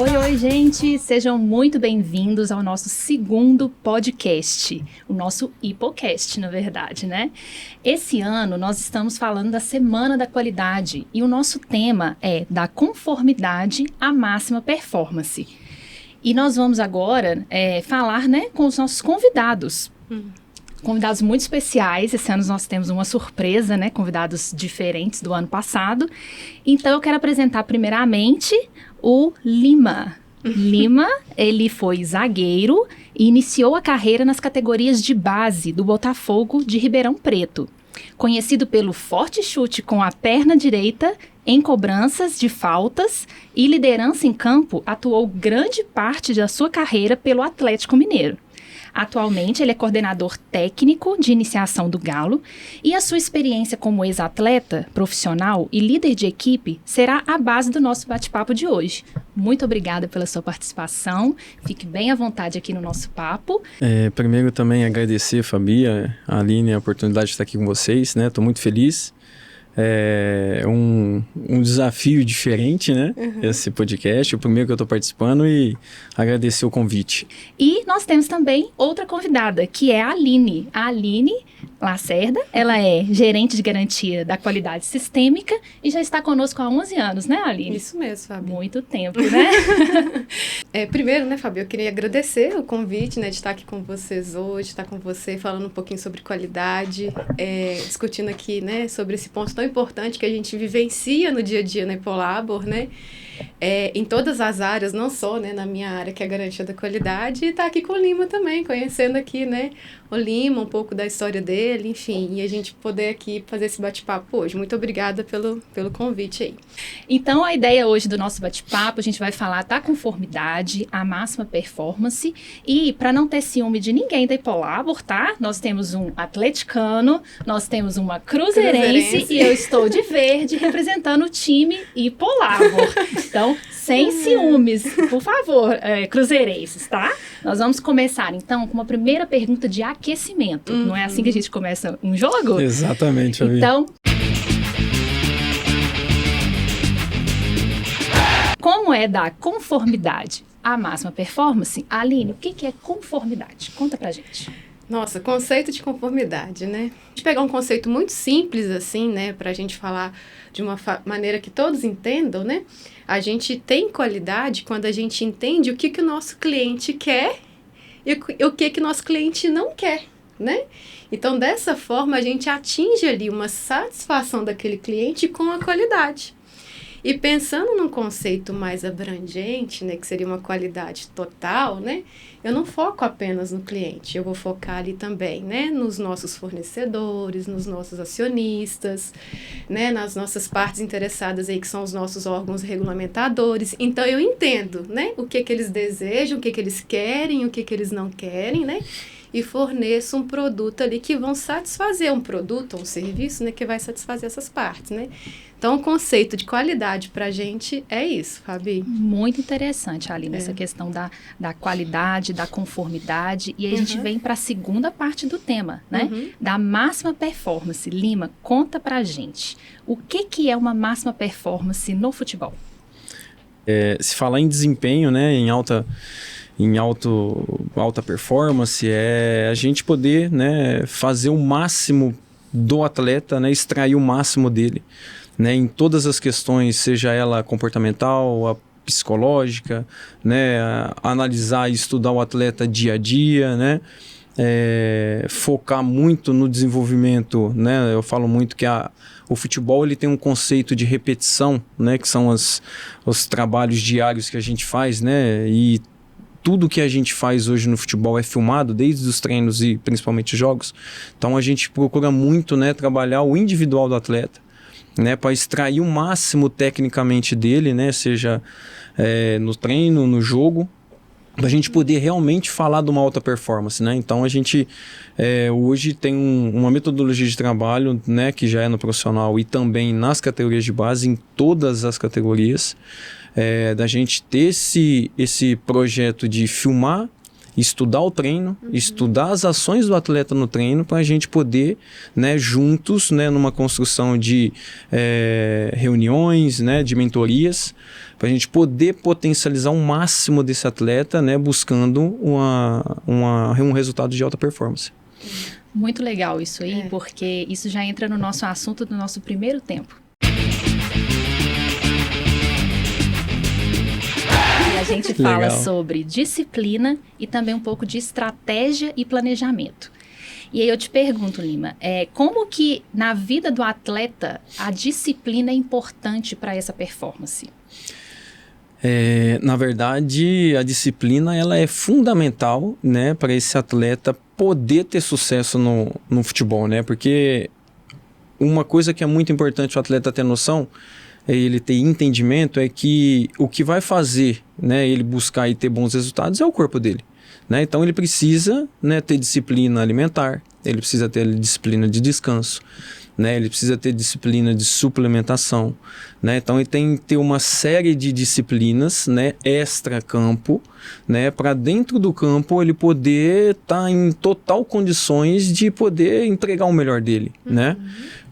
Oi, gente! Sejam muito bem-vindos ao nosso segundo podcast, o nosso Hipocast, na verdade, né? Esse ano nós estamos falando da Semana da Qualidade e o nosso tema é da conformidade à máxima performance. E nós vamos agora falar, né, com os nossos convidados. Convidados muito especiais. Esse ano nós temos uma surpresa, né? Convidados diferentes do ano passado. Então, eu quero apresentar primeiramente o Lima. Lima, ele foi zagueiro e iniciou a carreira nas categorias de base do Botafogo de Ribeirão Preto. Conhecido pelo forte chute com a perna direita, em cobranças de faltas e liderança em campo, atuou grande parte da sua carreira pelo Atlético Mineiro. Atualmente, ele é coordenador técnico de iniciação do Galo e a sua experiência como ex-atleta, profissional e líder de equipe será a base do nosso bate-papo de hoje. Muito obrigada pela sua participação. Fique bem à vontade aqui no nosso papo. Primeiro também agradecer, Fabi, a Aline, a oportunidade de estar aqui com vocês, né? Estou muito feliz. É um desafio diferente, né? Esse podcast, o primeiro que eu estou participando, e agradecer o convite. E nós temos também outra convidada, que é a Aline. A Aline Lacerda, ela é gerente de garantia da qualidade sistêmica e já está conosco há 11 anos, né, Aline? Isso mesmo, Fábio. Muito tempo, né? Primeiro, né, Fábio, eu queria agradecer o convite, né, de estar aqui com vocês hoje, estar com você falando um pouquinho sobre qualidade, discutindo aqui, né, sobre esse ponto tão importante que a gente vivencia no dia a dia na Ipolabor, né, em todas as áreas, não só, né, na minha área, que é a garantia da qualidade, e estar aqui com o Lima também, conhecendo aqui, né, o Lima, um pouco da história dele, enfim, e a gente poder aqui fazer esse bate-papo hoje. Muito obrigada pelo convite aí. Então, a ideia hoje do nosso bate-papo, a gente vai falar da conformidade, a máxima performance, e para não ter ciúme de ninguém da Ipolabor, tá? Nós temos um atleticano, nós temos uma cruzeirense e eu estou de verde representando o time Ipolabor. Então, sem ciúmes, por favor, cruzeirenses, tá? Nós vamos começar, então, com uma primeira pergunta de aquecimento. Não é assim que a gente começa um jogo? Exatamente, Fabi. Então, como é da conformidade à máxima performance? Aline, o que é conformidade? Conta pra gente. Nossa, conceito de conformidade, né? A gente pegar um conceito muito simples, assim, né? Pra gente falar de uma maneira que todos entendam, né? A gente tem qualidade quando a gente entende o que o nosso cliente quer e o que o nosso cliente não quer, né? Então, dessa forma, a gente atinge ali uma satisfação daquele cliente com a qualidade. E pensando num conceito mais abrangente, né, que seria uma qualidade total, né, eu não foco apenas no cliente, eu vou focar ali também, né, nos nossos fornecedores, nos nossos acionistas, né, nas nossas partes interessadas aí, que são os nossos órgãos regulamentadores. Então, eu entendo, né, o que eles desejam, o que eles querem, o que eles não querem, né, e forneço um produto ali que vão satisfazer, um produto ou um serviço, né, que vai satisfazer essas partes, né. Então, o conceito de qualidade para a gente é isso, Fabi. Muito interessante, Aline, essa questão da qualidade, da conformidade. E aí a gente vem para a segunda parte do tema, né? Da máxima performance. Lima, conta pra gente. O que é uma máxima performance no futebol? Se falar em desempenho, né, em alta performance, é a gente poder, né, fazer o máximo do atleta, né, extrair o máximo dele, né, em todas as questões, seja ela comportamental, a psicológica, né, analisar e estudar o atleta dia a dia, né, focar muito no desenvolvimento, né, eu falo muito que o futebol ele tem um conceito de repetição, né, que são os trabalhos diários que a gente faz, né, e tudo que a gente faz hoje no futebol é filmado, desde os treinos e principalmente jogos. Então a gente procura muito, né, trabalhar o individual do atleta, né, para extrair o máximo tecnicamente dele, né, seja no treino, no jogo, para a gente poder realmente falar de uma alta performance, né? Então a gente hoje tem uma metodologia de trabalho, né, que já é no profissional e também nas categorias de base, em todas as categorias, da gente ter esse projeto de filmar estudar o treino, estudar as ações do atleta no treino para a gente poder, né, juntos, né, numa construção de reuniões, né, de mentorias, para a gente poder potencializar o máximo desse atleta, né, buscando um resultado de alta performance. Muito legal isso aí, porque isso já entra no nosso assunto do nosso primeiro tempo. A gente fala sobre disciplina e também um pouco de estratégia e planejamento. E aí eu te pergunto, Lima, como que na vida do atleta a disciplina é importante para essa performance? Na verdade, a disciplina ela é fundamental, né, para esse atleta poder ter sucesso no futebol, né? Porque uma coisa que é muito importante o atleta ter noção, ele ter entendimento, é que o que vai fazer, né, ele buscar e ter bons resultados é o corpo dele, né? Então ele precisa, né, ter disciplina alimentar, ele precisa ter disciplina de descanso, né? Ele precisa ter disciplina de suplementação, né? Então ele tem que ter uma série de disciplinas, né, extra-campo, né, para dentro do campo ele poder estar em total condições de poder entregar o melhor dele, né?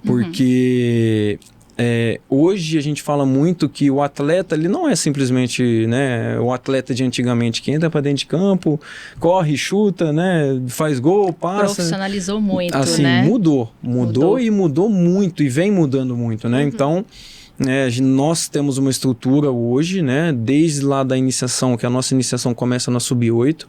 Porque hoje a gente fala muito que o atleta, ele não é simplesmente, né, o atleta de antigamente que entra para dentro de campo, corre, chuta, né, faz gol, passa. Profissionalizou muito, assim, né? Mudou e mudou muito e vem mudando muito, né? Então, nós temos uma estrutura hoje, né, desde lá da iniciação, que a nossa iniciação começa na Sub-8,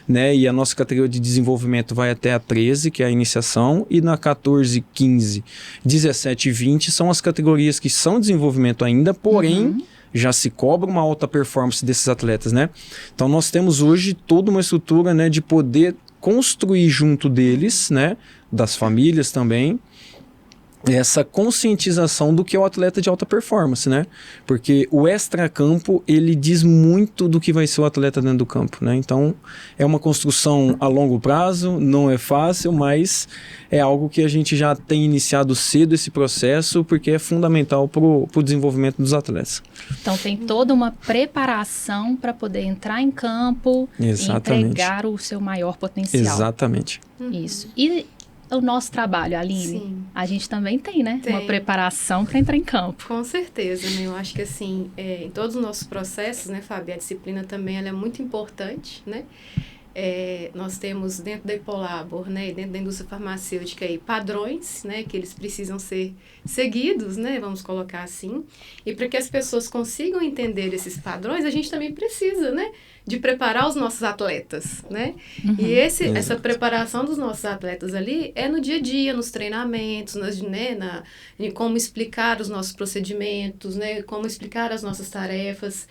né, e a nossa categoria de desenvolvimento vai até a 13, que é a iniciação, e na 14, 15, 17 e 20 são as categorias que são desenvolvimento ainda, porém já se cobra uma alta performance desses atletas, né? Então nós temos hoje toda uma estrutura, né, de poder construir junto deles, né, das famílias também, essa conscientização do que é o atleta de alta performance, né? Porque o extracampo, ele diz muito do que vai ser o atleta dentro do campo, né? Então, é uma construção a longo prazo, não é fácil, mas é algo que a gente já tem iniciado cedo esse processo, porque é fundamental para o desenvolvimento dos atletas. Então, tem toda uma preparação para poder entrar em campo e entregar o seu maior potencial. Exatamente. Isso. E o nosso trabalho, Aline, Sim. a gente também tem, né? Tem. Uma preparação para entrar em campo. Com certeza, né? Eu acho que assim, em todos os nossos processos, né, Fábio, a disciplina também ela é muito importante, né? Nós temos dentro da Hipolabor, né, dentro da indústria farmacêutica aí, padrões, né, que eles precisam ser seguidos, né, vamos colocar assim. E para que as pessoas consigam entender esses padrões, a gente também precisa, né, de preparar os nossos atletas, né? E essa preparação dos nossos atletas ali é no dia a dia, nos treinamentos, em como explicar os nossos procedimentos, né? Como explicar as nossas tarefas,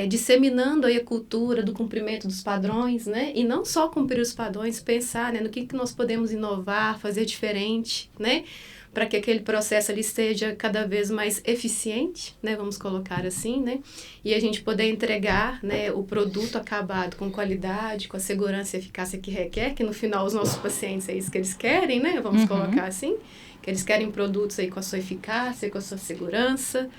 disseminando aí a cultura do cumprimento dos padrões, né? E não só cumprir os padrões, pensar, né, no que nós podemos inovar, fazer diferente, né? Para que aquele processo ali esteja cada vez mais eficiente, né, vamos colocar assim, né, e a gente poder entregar, né, o produto acabado com qualidade, com a segurança e eficácia que requer, que no final os nossos pacientes é isso que eles querem, né, vamos colocar assim, que eles querem produtos aí com a sua eficácia, com a sua segurança,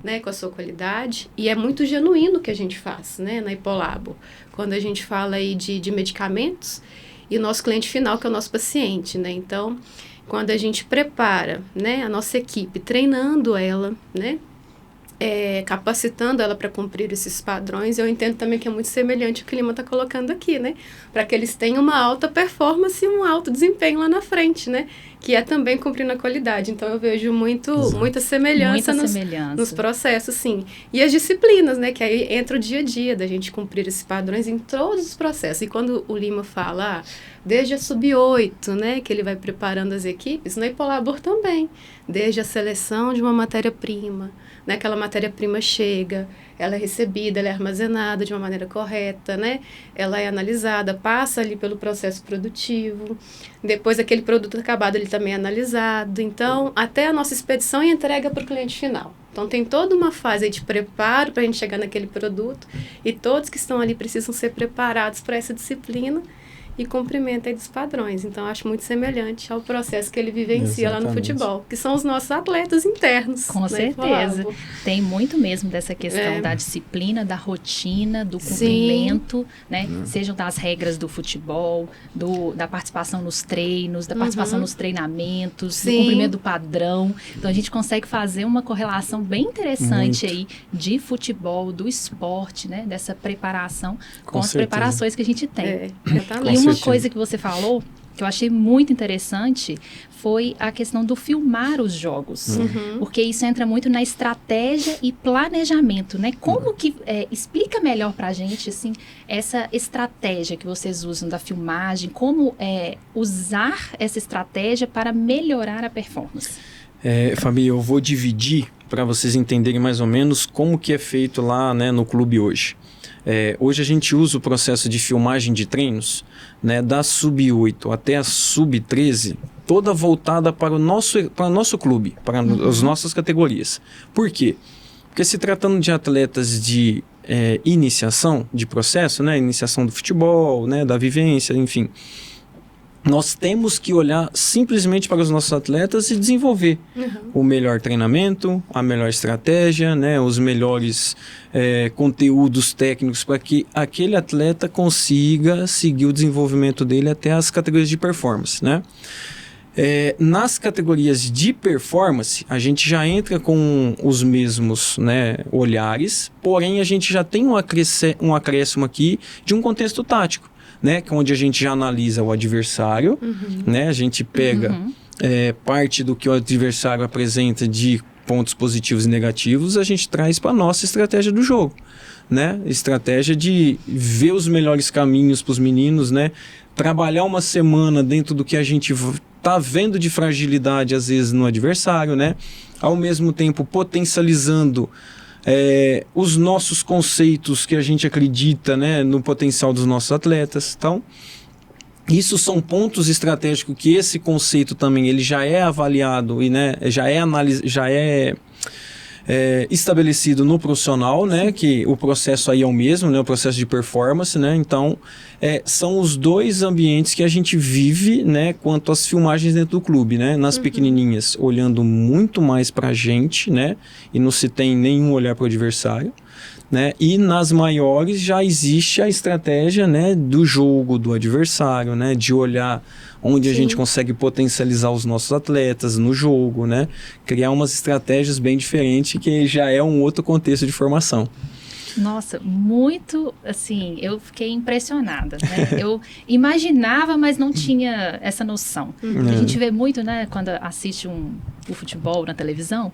né, com a sua qualidade, e é muito genuíno o que a gente faz, né, na Hipolabor, quando a gente fala aí de medicamentos e o nosso cliente final, que é o nosso paciente, né, então quando a gente prepara, né, a nossa equipe, treinando ela, né, capacitando ela para cumprir esses padrões, eu entendo também que é muito semelhante ao que o Lima está colocando aqui, né, para que eles tenham uma alta performance e um alto desempenho lá na frente, né, que é também cumprindo a qualidade. Então eu vejo muita semelhança nos processos, sim. E as disciplinas, né, que aí entra o dia a dia da gente cumprir esses padrões em todos os processos. E quando o Lima fala, desde a Sub-8, né, que ele vai preparando as equipes, na Hipolabor também, desde a seleção de uma matéria-prima, né, aquela matéria-prima chega, ela é recebida, ela é armazenada de uma maneira correta, né, ela é analisada, passa ali pelo processo produtivo, depois aquele produto acabado ele também é analisado, então até a nossa expedição e entrega para o cliente final. Então tem toda uma fase aí de preparo para a gente chegar naquele produto e todos que estão ali precisam ser preparados para essa disciplina e cumprimento aí dos padrões. Então, acho muito semelhante ao processo que ele vivencia lá no futebol, que são os nossos atletas internos. Com certeza. Tem muito mesmo dessa questão da disciplina, da rotina, do cumprimento, né? Sejam das regras do futebol, da participação nos treinos, da participação nos treinamentos, do cumprimento do padrão. Então, a gente consegue fazer uma correlação bem interessante aí de futebol, do esporte, né? Dessa preparação com as preparações que a gente tem. E uma coisa que você falou, que eu achei muito interessante, foi a questão do filmar os jogos. Porque isso entra muito na estratégia e planejamento, né? Como que... explica melhor pra gente, assim, essa estratégia que vocês usam da filmagem, como usar essa estratégia para melhorar a performance. Fabi, eu vou dividir para vocês entenderem mais ou menos como que é feito lá, né, no clube hoje. Hoje a gente usa o processo de filmagem de treinos, né, da sub-8 até a sub-13, toda voltada para o nosso clube, para as nossas categorias. Por quê? Porque se tratando de atletas de iniciação de processo, né, iniciação do futebol, né, da vivência, enfim, nós temos que olhar simplesmente para os nossos atletas e desenvolver o melhor treinamento, a melhor estratégia, né, os melhores conteúdos técnicos para que aquele atleta consiga seguir o desenvolvimento dele até as categorias de performance, né? Nas categorias de performance, a gente já entra com os mesmos, né, olhares, porém a gente já tem um acréscimo aqui de um contexto tático, né, que é onde a gente já analisa o adversário, né, a gente pega parte do que o adversário apresenta de pontos positivos e negativos, a gente traz para a nossa estratégia do jogo, né, estratégia de ver os melhores caminhos para os meninos, né, trabalhar uma semana dentro do que a gente tá vendo de fragilidade às vezes no adversário, né, ao mesmo tempo potencializando os nossos conceitos que a gente acredita, né, no potencial dos nossos atletas. Então, isso são pontos estratégicos que esse conceito também ele já é avaliado e, né, já é estabelecido no profissional, né, que o processo aí é o mesmo, né, o processo de performance, né, então são os dois ambientes que a gente vive, né, quanto às filmagens dentro do clube, né, nas pequenininhas, olhando muito mais pra gente, né, e não se tem nenhum olhar para o adversário, né, e nas maiores já existe a estratégia, né, do jogo do adversário, né, de olhar onde a gente consegue potencializar os nossos atletas no jogo, né? Criar umas estratégias bem diferentes que já é um outro contexto de formação. Nossa, muito, assim, eu fiquei impressionada, né? Eu imaginava, mas não tinha essa noção. A gente vê muito, né, quando assiste o futebol na televisão,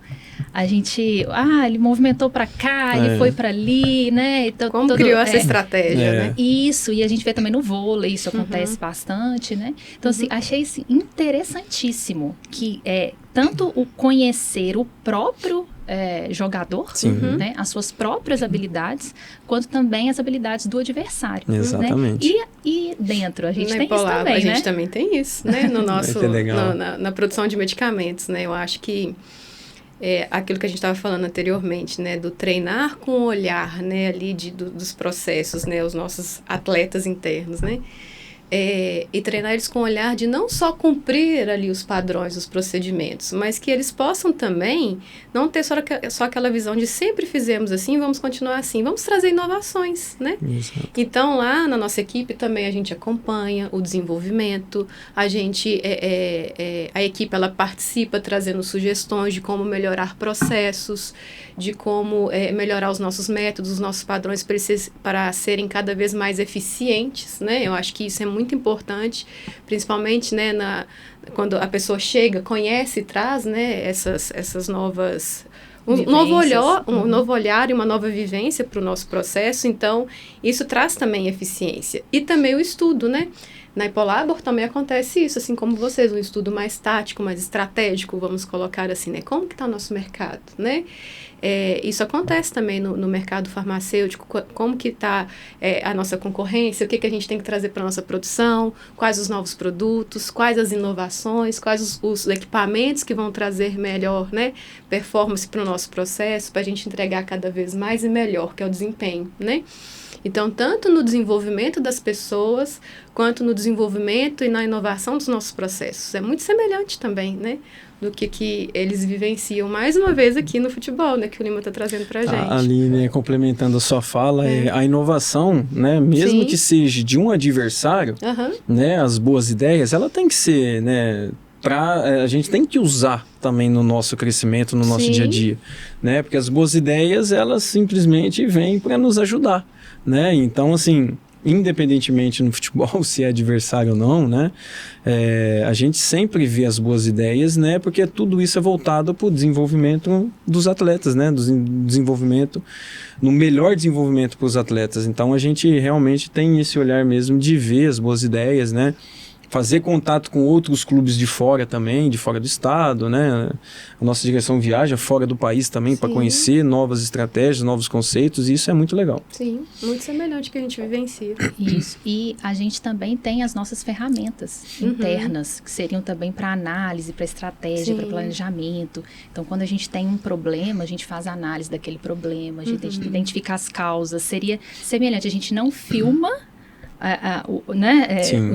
a gente, ele movimentou para cá, ele foi para ali, né? Então, como criou essa estratégia, né? Isso, e a gente vê também no vôlei, isso acontece bastante, né? Então, assim, achei isso interessantíssimo, que tanto o conhecer o próprio jogador, né, as suas próprias habilidades, quanto também as habilidades do adversário. Exatamente. Né? E dentro, a gente tem isso também, a gente também tem isso, né? No nosso, legal. na produção de medicamentos, né? Eu acho que aquilo que a gente estava falando anteriormente, né? Do treinar com o olhar, né? Ali dos processos, né? Os nossos atletas internos, né? E treinar eles com o olhar de não só cumprir ali os padrões, os procedimentos, mas que eles possam também não ter só aquela visão de sempre fizemos assim, vamos continuar assim, vamos trazer inovações, né? Exato. Então, lá na nossa equipe também a gente acompanha o desenvolvimento, a equipe ela participa trazendo sugestões de como melhorar processos, de como melhorar os nossos métodos, os nossos padrões para serem cada vez mais eficientes, né? Eu acho que isso é muito importante, principalmente, né, quando a pessoa chega, conhece e traz, né, essas novas... Um novo olhar e uma nova vivência para o nosso processo. Então, isso traz também eficiência. E também o estudo, né? Na Hipolabor também acontece isso, assim como vocês, um estudo mais tático, mais estratégico, vamos colocar assim, né? Como que está o nosso mercado, né? Isso acontece também no mercado farmacêutico, como que está a nossa concorrência, o que a gente tem que trazer para a nossa produção, quais os novos produtos, quais as inovações, quais os equipamentos que vão trazer melhor, né, performance para o nosso processo, para a gente entregar cada vez mais e melhor, que é o desempenho, né? Então, tanto no desenvolvimento das pessoas, quanto no desenvolvimento e na inovação dos nossos processos. É muito semelhante também, né? Do que eles vivenciam, mais uma vez, aqui no futebol, né? Que o Lima está trazendo para a gente. Ali, né, complementando a sua fala, a inovação, né? Mesmo que seja de um adversário, né? As boas ideias, ela tem que ser, né? A gente tem que usar também no nosso crescimento, no nosso dia a dia, né? Porque as boas ideias, elas simplesmente vêm para nos ajudar, né? Então, assim, independentemente no futebol, se é adversário ou não, né? A gente sempre vê as boas ideias, né? Porque tudo isso é voltado para o desenvolvimento dos atletas, né? Do desenvolvimento, no melhor desenvolvimento para os atletas. Então, a gente realmente tem esse olhar mesmo de ver as boas ideias, né? Fazer contato com outros clubes de fora também, de fora do estado, né? A nossa direção viaja fora do país também para conhecer novas estratégias, novos conceitos, e isso é muito legal. Sim, muito semelhante ao que a gente vivencia. Isso, e a gente também tem as nossas ferramentas internas, que seriam também para análise, para estratégia, para planejamento. Então, quando a gente tem um problema, a gente faz a análise daquele problema, a gente identifica as causas. Seria semelhante, a gente não filma o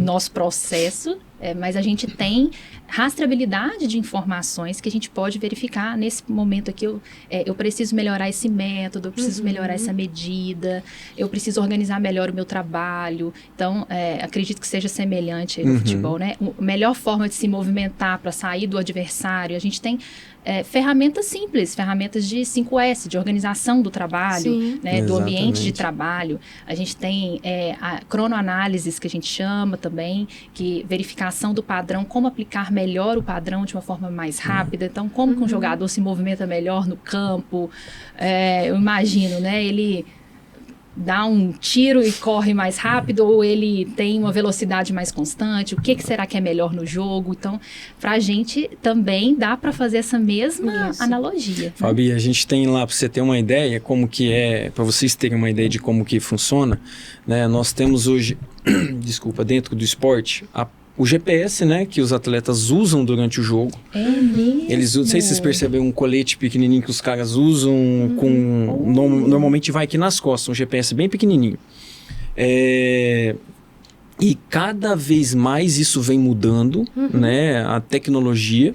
nosso processo, mas a gente tem rastreabilidade de informações que a gente pode verificar nesse momento aqui. Eu preciso melhorar esse método, eu preciso melhorar essa medida, eu preciso organizar melhor o meu trabalho. Então, acredito que seja semelhante aí no futebol, né? A melhor forma de se movimentar para sair do adversário, a gente tem ferramentas simples, ferramentas de 5S, de organização do trabalho, né, do ambiente de trabalho. A gente tem a cronoanálises, que a gente chama também, que verificação do padrão, como aplicar melhor o padrão de uma forma mais rápida. Então, como que um jogador se movimenta melhor no campo. Eu imagino, né, ele dá um tiro e corre mais rápido, ou ele tem uma velocidade mais constante, o que será que é melhor no jogo? Então, pra gente também dá para fazer essa mesma analogia. Fabi, a gente tem lá, para você ter uma ideia, como que para vocês terem uma ideia de como que funciona, né? Nós temos hoje, dentro do esporte, o GPS, né, que os atletas usam durante o jogo. É mesmo? Eles, não sei se vocês perceberam, um colete pequenininho que os caras usam, normalmente vai aqui nas costas, um GPS bem pequenininho. E cada vez mais isso vem mudando, né, a tecnologia.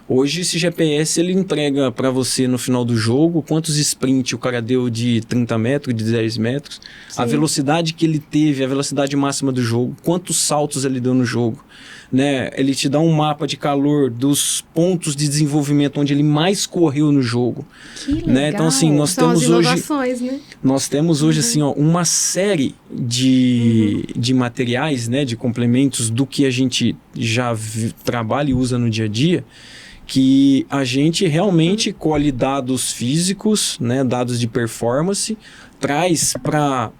Hoje esse GPS ele entrega para você no final do jogo quantos sprint o cara deu de 30 metros, de 10 metros, a velocidade que ele teve, a velocidade máxima do jogo, quantos saltos ele deu no jogo, né? Ele te dá um mapa de calor dos pontos de desenvolvimento onde ele mais correu no jogo. Que legal. Né? Então assim, nós temos hoje assim, ó, uma série de materiais, né, de complementos do que a gente já trabalha e usa no dia a dia, que a gente realmente colhe dados físicos, né, dados de performance, traz para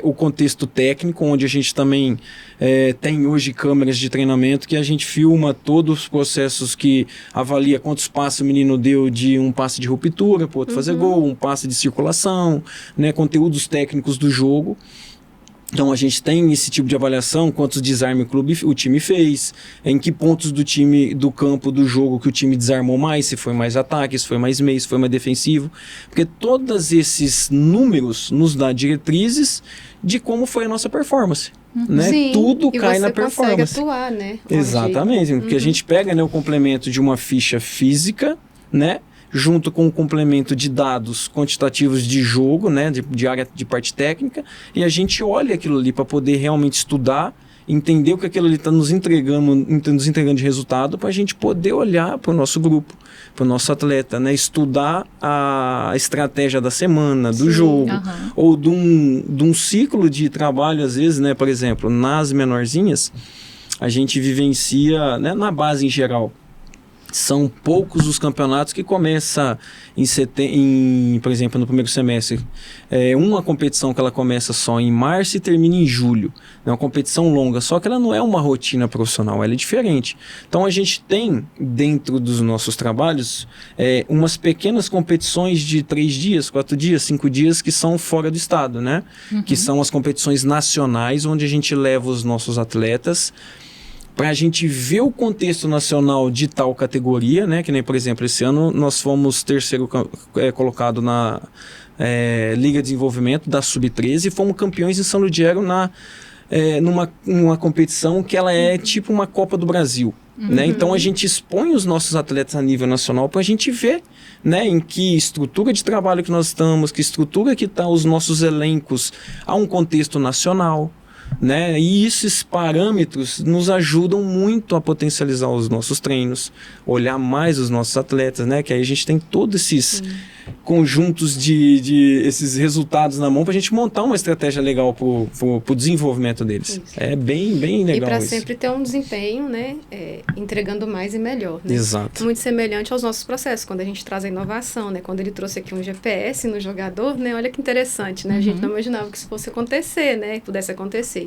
o contexto técnico, onde a gente também tem hoje câmeras de treinamento que a gente filma todos os processos, que avalia quantos passes o menino deu, de um passe de ruptura para o outro fazer gol, um passe de circulação, né, conteúdos técnicos do jogo. Então a gente tem esse tipo de avaliação, quantos desarme o time fez, em que pontos do campo do jogo que o time desarmou mais, se foi mais ataque, se foi mais meio, se foi mais defensivo, porque todos esses números nos dão diretrizes de como foi a nossa performance. Né? Sim, tudo cai na performance. Você consegue atuar, né? Exatamente, porque a gente pega, né, o complemento de uma ficha física, né, junto com o complemento de dados quantitativos de jogo, né, de área de parte técnica, e a gente olha aquilo ali para poder realmente estudar, entender o que aquilo ali está nos entregando de resultado, para a gente poder olhar para o nosso grupo, para o nosso atleta, né, estudar a estratégia da semana, do jogo, ou de um ciclo de trabalho, às vezes, né, por exemplo, nas menorzinhas, a gente vivencia, né, na base em geral. São poucos os campeonatos que começam por exemplo, no primeiro semestre. Uma competição que ela começa só em março e termina em julho. É uma competição longa, só que ela não é uma rotina profissional, ela é diferente. Então a gente tem, dentro dos nossos trabalhos, umas pequenas competições de 3 dias, 4 dias, 5 dias, que são fora do estado, né? Que são as competições nacionais, onde a gente leva os nossos atletas para a gente ver o contexto nacional de tal categoria, né? Que nem, por exemplo, esse ano nós fomos terceiro colocado na Liga de Desenvolvimento da Sub-13 e fomos campeões em São Ludgero numa competição que ela é tipo uma Copa do Brasil. Né? Então a gente expõe os nossos atletas a nível nacional para a gente ver, né, em que estrutura de trabalho que nós estamos, que estrutura que estão os nossos elencos a um contexto nacional. Né? E esses parâmetros nos ajudam muito a potencializar os nossos treinos, olhar mais os nossos atletas, né? Que aí a gente tem todos esses conjuntos de esses resultados na mão para a gente montar uma estratégia legal pro desenvolvimento deles. Isso. É bem legal. E para sempre ter um desempenho, né? Entregando mais e melhor. Né? Exato. Muito semelhante aos nossos processos, quando a gente traz a inovação, né? Quando ele trouxe aqui um GPS no jogador, né? Olha que interessante, né? A gente não imaginava que isso fosse acontecer, né? Pudesse acontecer.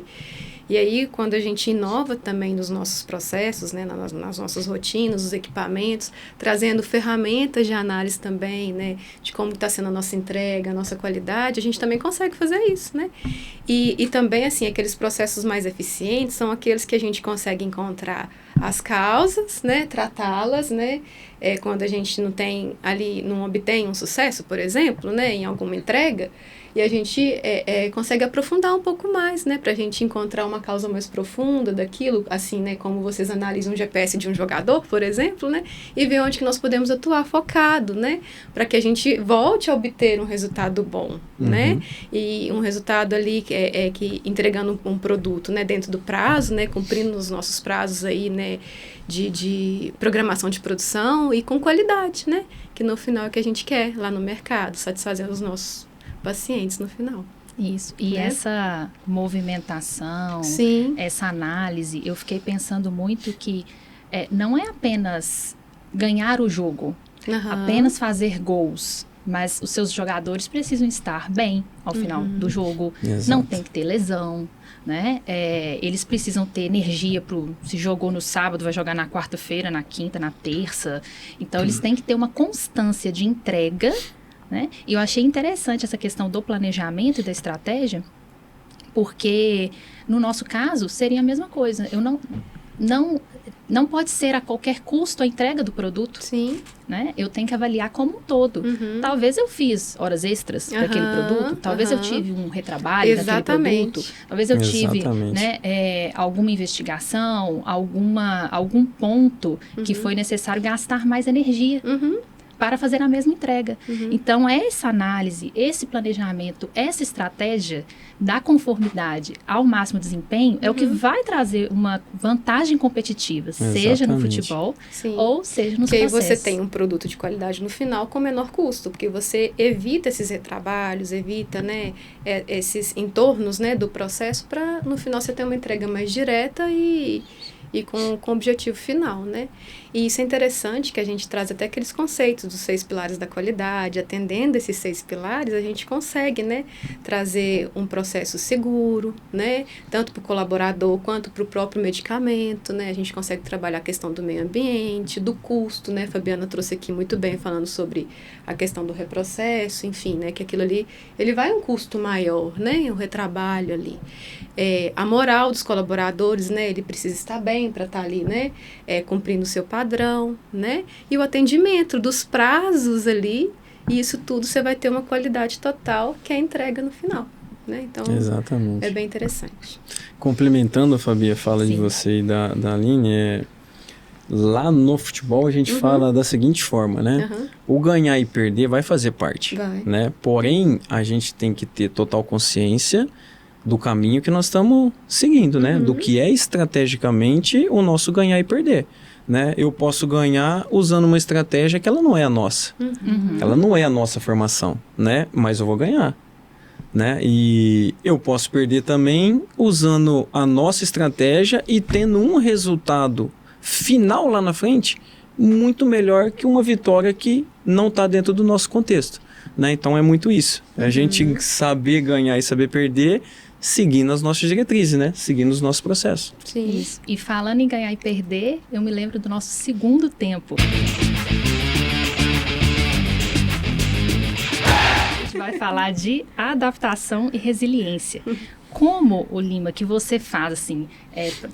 E aí, quando a gente inova também nos nossos processos, né, nas nossas rotinas, os equipamentos, trazendo ferramentas de análise também, né, de como está sendo a nossa entrega, a nossa qualidade, a gente também consegue fazer isso, né? E também, assim, aqueles processos mais eficientes são aqueles que a gente consegue encontrar as causas, né, tratá-las, né, quando a gente não obtém um sucesso, por exemplo, né, em alguma entrega, e a gente consegue aprofundar um pouco mais, né? Para a gente encontrar uma causa mais profunda daquilo, assim, né? Como vocês analisam um GPS de um jogador, por exemplo, né? E ver onde que nós podemos atuar focado, né? Para que a gente volte a obter um resultado bom, né? E um resultado ali que entregando um produto, né? Dentro do prazo, né? Cumprindo os nossos prazos aí, né? De programação de produção e com qualidade, né? Que no final é o que a gente quer lá no mercado, satisfazendo os nossos pacientes no final. Isso. E essa movimentação, Sim. essa análise, eu fiquei pensando muito que não é apenas ganhar o jogo, apenas fazer gols, mas os seus jogadores precisam estar bem ao final do jogo. Exato. Não tem que ter lesão, né? Eles precisam ter energia se jogou no sábado, vai jogar na quarta-feira, na quinta, na terça. Então, eles têm que ter uma constância de entrega. Né? E eu achei interessante essa questão do planejamento e da estratégia, porque no nosso caso seria a mesma coisa. Eu não pode ser a qualquer custo a entrega do produto. Sim. Né? Eu tenho que avaliar como um todo. Talvez eu fiz horas extras para aquele produto, talvez eu tive um retrabalho daquele produto, talvez eu tive, né, alguma investigação, algum ponto que foi necessário gastar mais energia. Para fazer a mesma entrega. Então, essa análise, esse planejamento, essa estratégia da conformidade ao máximo desempenho é o que vai trazer uma vantagem competitiva, seja no futebol ou seja nos processos. Porque aí você tem um produto de qualidade no final com menor custo, porque você evita esses retrabalhos, evita, né, esses entornos, né, do processo para, no final, você ter uma entrega mais direta e com o objetivo final, né? E isso é interessante, que a gente traz até aqueles conceitos dos 6 pilares da qualidade. Atendendo esses 6 pilares, a gente consegue, né, trazer um processo seguro, né? Tanto para o colaborador quanto para o próprio medicamento, né? A gente consegue trabalhar a questão do meio ambiente, do custo, né? A Fabiana trouxe aqui muito bem, falando sobre a questão do reprocesso, enfim, né? Que aquilo ali, ele vai um custo maior, né? O retrabalho ali. A moral dos colaboradores, né? Ele precisa estar bem para estar ali, né? Cumprindo o seu padrão, né? E o atendimento dos prazos ali, e isso tudo você vai ter uma qualidade total que é a entrega no final, né? Então, exatamente. É bem interessante. Complementando a Fabi, a fala de você e da Aline, lá no futebol a gente fala da seguinte forma, né? O ganhar e perder vai fazer parte, né? Porém, a gente tem que ter total consciência do caminho que nós estamos seguindo, né? Do que é estrategicamente o nosso ganhar e perder, né? Eu posso ganhar usando uma estratégia que ela não é a nossa. Ela não é a nossa formação, né? Mas eu vou ganhar, né? E eu posso perder também usando a nossa estratégia e tendo um resultado final lá na frente muito melhor que uma vitória que não está dentro do nosso contexto, né? Então é muito isso. A gente saber ganhar e saber perder seguindo as nossas diretrizes, né? Seguindo os nossos processos. Sim. Isso. E falando em ganhar e perder, eu me lembro do nosso segundo tempo. A gente vai falar de adaptação e resiliência. Como, o Lima, que você faz, assim,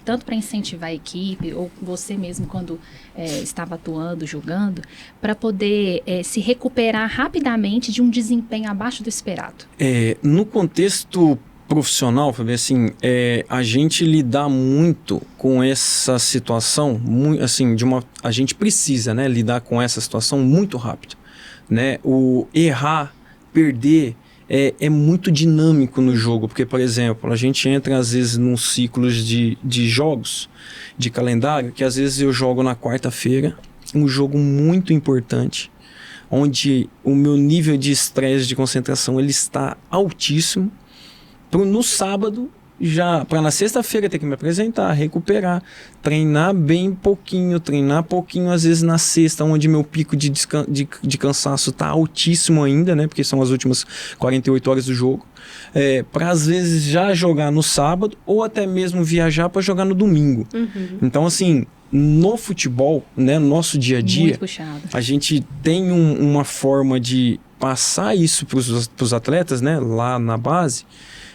tanto para incentivar a equipe, ou você mesmo quando estava atuando, jogando, para poder se recuperar rapidamente de um desempenho abaixo do esperado? No contexto profissional, Fabi, assim, a gente lidar muito com essa situação, assim, a gente precisa, né, lidar com essa situação muito rápido, né? O errar, perder é muito dinâmico no jogo, porque, por exemplo, a gente entra às vezes num ciclos de jogos, de calendário, que às vezes eu jogo na quarta-feira, um jogo muito importante, onde o meu nível de estresse, de concentração, ele está altíssimo. No sábado, já para na sexta-feira ter que me apresentar, recuperar, treinar bem pouquinho, treinar pouquinho às vezes na sexta, onde meu pico de cansaço está altíssimo ainda, né? Porque são as últimas 48 horas do jogo. Para às vezes já jogar no sábado ou até mesmo viajar para jogar no domingo. Então, assim, no futebol, né, no nosso dia a dia, a gente tem uma forma de passar isso para os atletas, né, lá na base,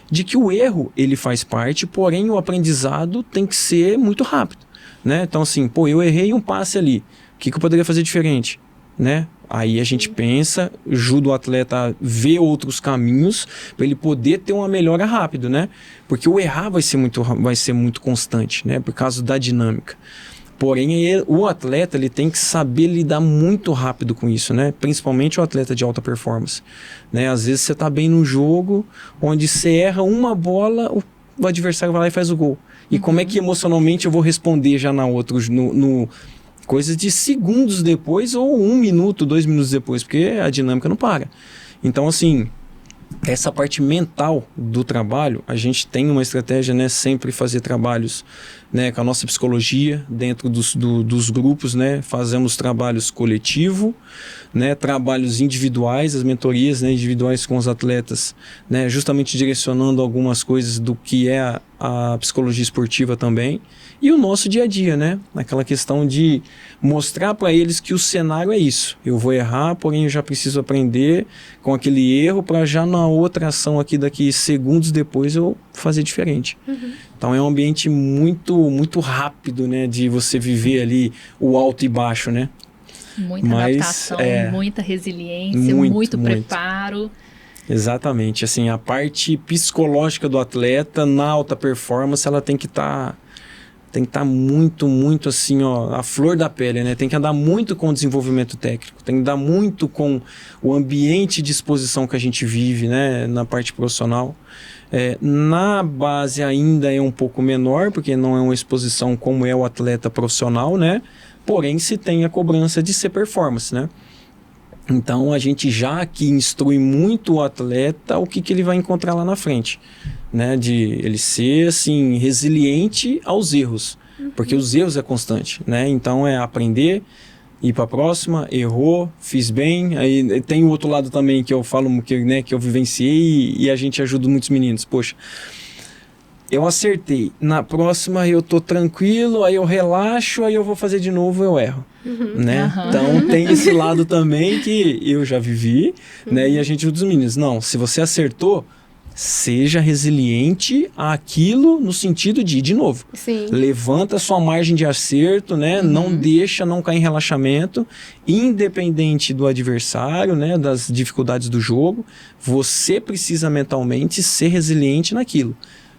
de que o erro ele faz parte, porém o aprendizado tem que ser muito rápido, né? Então, assim, eu errei um passe ali, o que eu poderia fazer diferente, né? Aí a gente pensa, ajuda o atleta a ver outros caminhos para ele poder ter uma melhora rápido, né? Porque o errar vai ser muito constante, né? Por causa da dinâmica. Porém, o atleta ele tem que saber lidar muito rápido com isso, né? Principalmente o atleta de alta performance, né? Às vezes você está bem no jogo, onde você erra uma bola, o adversário vai lá e faz o gol. E como é que emocionalmente eu vou responder já na outra, coisa de segundos depois ou 1 minuto, 2 minutos depois, porque a dinâmica não para. Então, assim, essa parte mental do trabalho, a gente tem uma estratégia, né, sempre fazer trabalhos, né, com a nossa psicologia dentro dos grupos, né, fazemos trabalhos coletivo, né, trabalhos individuais, as mentorias, né, individuais com os atletas, né, justamente direcionando algumas coisas do que é a psicologia esportiva também, e o nosso dia a dia, né, aquela questão de mostrar para eles que o cenário é isso, eu vou errar, porém eu já preciso aprender com aquele erro para já na outra ação aqui daqui segundos depois eu fazer diferente. Então é um ambiente muito rápido, né, de você viver ali o alto e baixo, né. Muita adaptação, muita resiliência, muito preparo. Exatamente, assim, a parte psicológica do atleta na alta performance, ela tem que estar muito assim, a flor da pele, né? Tem que andar muito com o desenvolvimento técnico, tem que andar muito com o ambiente de exposição que a gente vive, né? Na parte profissional. Na base ainda é um pouco menor, porque não é uma exposição como é o atleta profissional, né? Porém, se tem a cobrança de ser performance, né? Então, a gente já aqui instrui muito o atleta o que ele vai encontrar lá na frente, né? De ele ser, assim, resiliente aos erros, porque os erros é constante, né? Então, é aprender, ir para a próxima, errou, fiz bem. Aí tem o outro lado também que eu falo, que eu vivenciei e a gente ajuda muitos meninos. Poxa, eu acertei, na próxima eu tô tranquilo, aí eu relaxo, aí eu vou fazer de novo, eu erro, né? Então tem esse lado também que eu já vivi, né? E a gente ajuda os meninos, não, se você acertou, seja resiliente àquilo no sentido de ir de novo. Sim. Levanta a sua margem de acerto, né? Não cair em relaxamento, independente do adversário, né? Das dificuldades do jogo, você precisa mentalmente ser resiliente naquilo.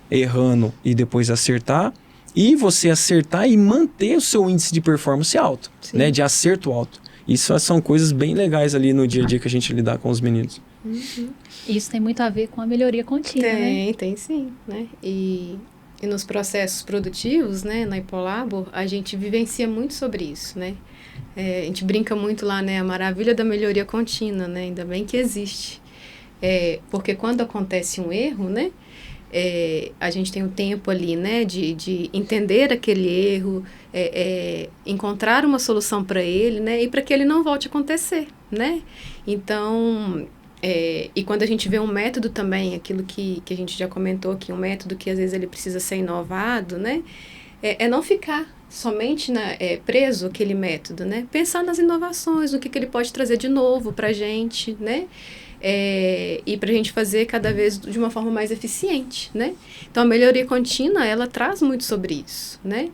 Errando e depois acertar, e você acertar e manter o seu índice de performance alto, né, de acerto alto. Isso são coisas bem legais ali no dia a dia que a gente lidar com os meninos. Isso tem muito a ver com a melhoria contínua, né? Tem sim, né? E nos processos produtivos, né, na Hipolabo, a gente vivencia muito sobre isso, né? A gente brinca muito lá, né, a maravilha da melhoria contínua, né? Ainda bem que existe. Porque quando acontece um erro, né, a gente tem um tempo ali, né, de entender aquele erro, encontrar uma solução para ele, né, e para que ele não volte a acontecer, né? Então, e quando a gente vê um método também, aquilo que a gente já comentou aqui, um método que às vezes ele precisa ser inovado, né, não ficar somente preso àquele método, né? Pensar nas inovações, o que ele pode trazer de novo para a gente, né? e para a gente fazer cada vez de uma forma mais eficiente, né? Então, a melhoria contínua, ela traz muito sobre isso, né?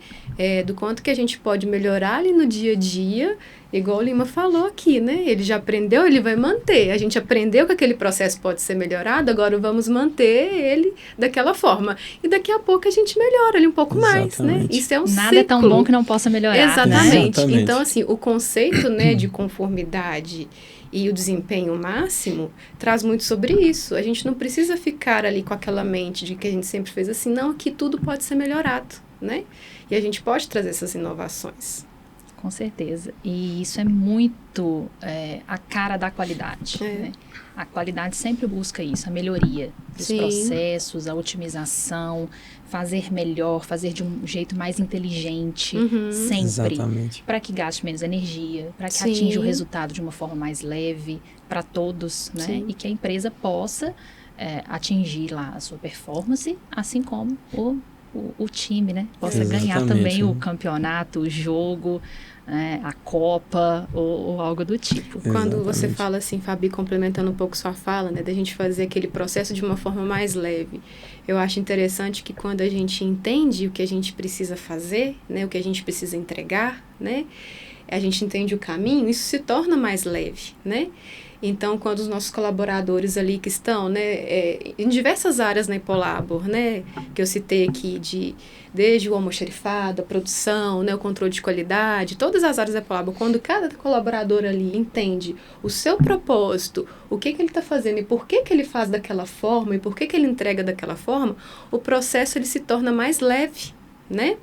Do quanto que a gente pode melhorar ali no dia a dia, igual o Lima falou aqui, né? Ele já aprendeu, ele vai manter. A gente aprendeu que aquele processo pode ser melhorado, agora vamos manter ele daquela forma. E daqui a pouco a gente melhora ele um pouco mais, né? Isso é um Nada ciclo. é tão bom que não possa melhorar, Exatamente. né? Então, assim, o conceito, né, de conformidade e o desempenho máximo traz muito sobre isso. A gente não precisa ficar ali com aquela mente de que a gente sempre fez assim, não, que tudo pode ser melhorado, né? E a gente pode trazer essas inovações. Com certeza. E isso é muito a cara da qualidade. Né? A qualidade sempre busca isso, a melhoria dos processos, a otimização, fazer melhor, fazer de um jeito mais inteligente, sempre. Para que gaste menos energia, para que atinja o resultado de uma forma mais leve para todos, né? E que a empresa possa atingir lá a sua performance, assim como o time, né? Possa ganhar também o campeonato, o jogo, a Copa ou algo do tipo. Quando você fala assim, Fabi, complementando um pouco sua fala, né, da gente fazer aquele processo de uma forma mais leve, eu acho interessante que quando a gente entende o que a gente precisa fazer, né, o que a gente precisa entregar, né, a gente entende o caminho, isso se torna mais leve, né? Então, quando os nossos colaboradores ali que estão, né, em diversas áreas na Hipolabor, né, que eu citei aqui, desde o almoxarifado, a produção, né, o controle de qualidade, todas as áreas da Hipolabor, quando cada colaborador ali entende o seu propósito, o que ele está fazendo e por que ele faz daquela forma e por que ele entrega daquela forma, o processo ele se torna mais leve, né?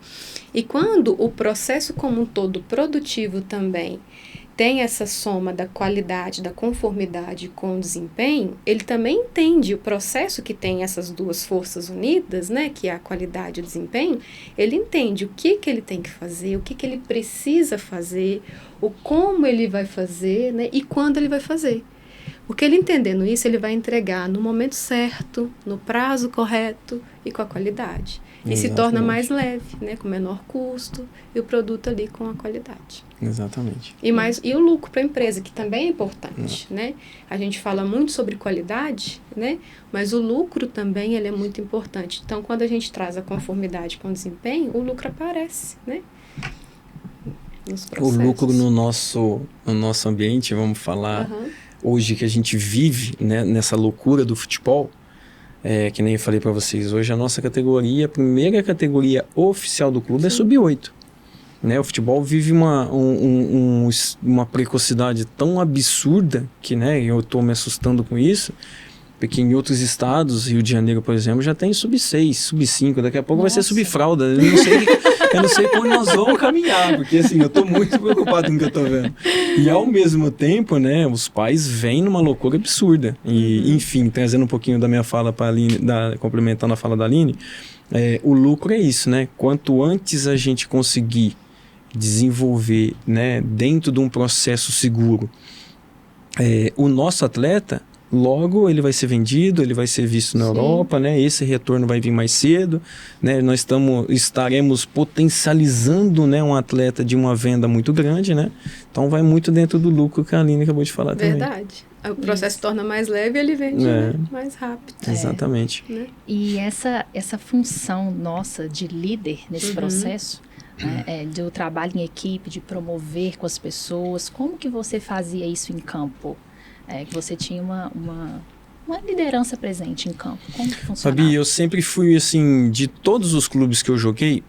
E quando o processo como um todo produtivo também tem essa soma da qualidade, da conformidade com o desempenho, ele também entende o processo que tem essas duas forças unidas, né, que é a qualidade e o desempenho, ele entende o que ele tem que fazer, o que ele precisa fazer, o como ele vai fazer, né, e quando ele vai fazer. Porque ele entendendo isso, ele vai entregar no momento certo, no prazo correto e com a qualidade. E se torna mais leve, né, com menor custo e o produto ali com a qualidade. Exatamente. E o lucro para a empresa, que também é importante, né? A gente fala muito sobre qualidade, né? Mas o lucro também ele é muito importante. Então, quando a gente traz a conformidade com o desempenho, o lucro aparece, né? O lucro no nosso ambiente, vamos falar, hoje que a gente vive, né, nessa loucura do futebol, que nem eu falei para vocês, hoje a nossa categoria, a primeira categoria oficial do clube é sub-8. Né? O futebol vive uma precocidade tão absurda que, né, eu estou me assustando com isso, porque em outros estados, Rio de Janeiro, por exemplo, já tem sub-6, sub-5, daqui a pouco vai ser sub-fralda. Eu não sei por onde nós vamos caminhar, porque assim, eu estou muito preocupado com o que eu estou vendo. E ao mesmo tempo, né, os pais vêm numa loucura absurda. E, enfim, trazendo um pouquinho da minha fala para a Aline, complementando a fala da Aline, o lucro é isso, né? Quanto antes a gente conseguir desenvolver, né, dentro de um processo seguro, o nosso atleta, logo ele vai ser vendido, ele vai ser visto na Europa, né? Esse retorno vai vir mais cedo, né? Nós estaremos potencializando, né, um atleta de uma venda muito grande, né? Então vai muito dentro do lucro que a Aline acabou de falar também. Verdade. O processo se torna mais leve e ele vende mais rápido. Exatamente. Né? E essa função nossa de líder nesse processo, né, do trabalho em equipe, de promover com as pessoas, como que você fazia isso em campo? Que você tinha uma liderança presente em campo. Como que funcionava? Fabi, eu sempre fui, assim, de todos os clubes que eu joguei,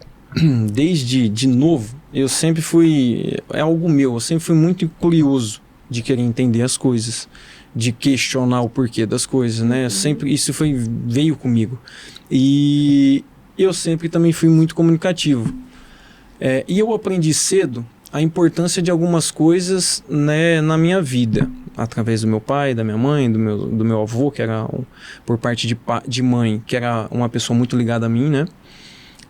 desde de novo, eu sempre fui, algo meu, eu sempre fui muito curioso de querer entender as coisas, de questionar o porquê das coisas, né? Sempre, isso veio comigo. E eu sempre também fui muito comunicativo. E eu aprendi cedo a importância de algumas coisas, né, na minha vida, através do meu pai, da minha mãe, do meu avô, que era, por parte de mãe, que era uma pessoa muito ligada a mim, né?